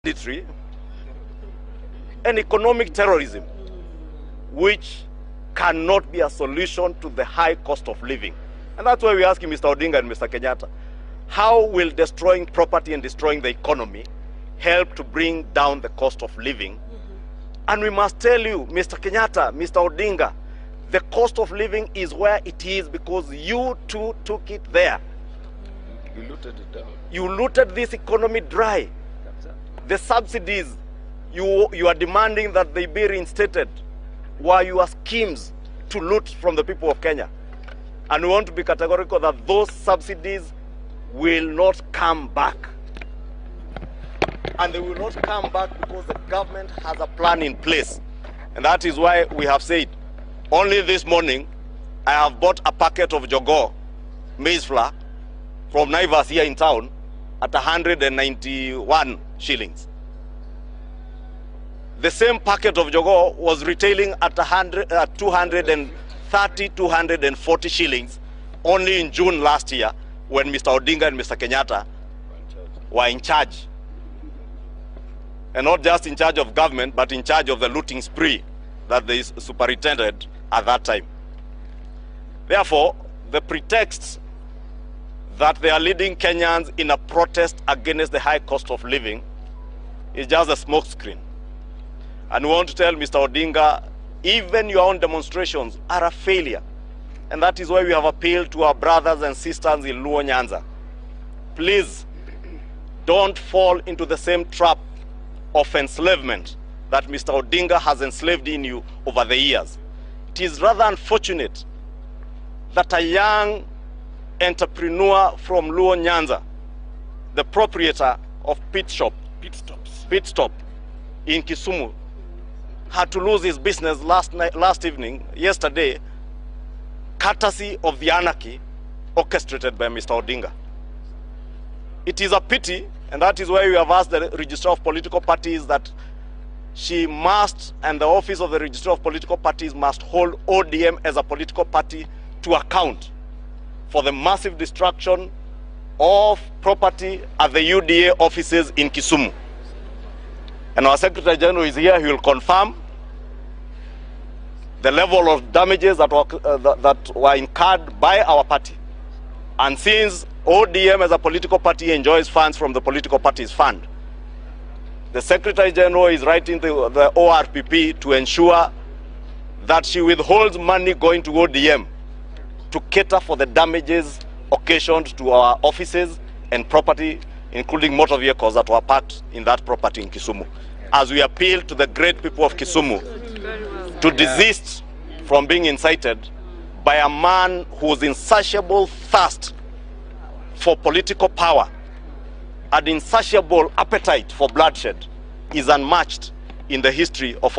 banditry and economic terrorism, which cannot be a solution to the high cost of living. And that's why we're asking Mr. Odinga and Mr. Kenyatta, how will destroying property and destroying the economy help to bring down the cost of living? And we must tell you, Mr. Kenyatta, Mr. Odinga, the cost of living is where it is because you too took it there. You looted it down. You looted this economy dry. The subsidies you are demanding that they be reinstated were your schemes to loot from the people of Kenya. And we want to be categorical that those subsidies will not come back. And they will not come back because the government has a plan in place. And that is why we have said, only this morning, I have bought a packet of Jogo maize flour from Naivas here in town at 191 shillings. The same packet of Jogo was retailing at 230, 240 shillings only in June last year when Mr. Odinga and Mr. Kenyatta were in charge. And not just in charge of government, but in charge of the looting spree that they superintended at that time. Therefore, the pretext that they are leading Kenyans in a protest against the high cost of living is just a smokescreen. And we want to tell Mr. Odinga, even your own demonstrations are a failure. And that is why we have appealed to our brothers and sisters in Luo Nyanza. Please, don't fall into the same trap of enslavement that Mr. Odinga has enslaved in you over the years. It is rather unfortunate that a young entrepreneur from Luo Nyanza, the proprietor of Pit Stop in Kisumu, had to lose his business yesterday, courtesy of the anarchy orchestrated by Mr. Odinga. It is a pity, and that is why we have asked the Registrar of Political Parties that she must, and the Office of the Registrar of Political Parties must hold ODM as a political party to account for the massive destruction of property at the UDA offices in Kisumu. And our Secretary General is here. He will confirm the level of damages that were incurred by our party. And since ODM as a political party enjoys funds from the political party's fund, the Secretary General is writing to the ORPP to ensure that she withholds money going to ODM to cater for the damages occasioned to our offices and property, including motor vehicles that were parked in that property in Kisumu. As we appeal to the great people of Kisumu to desist from being incited by a man whose insatiable thirst for political power and insatiable appetite for bloodshed is unmatched in the history of our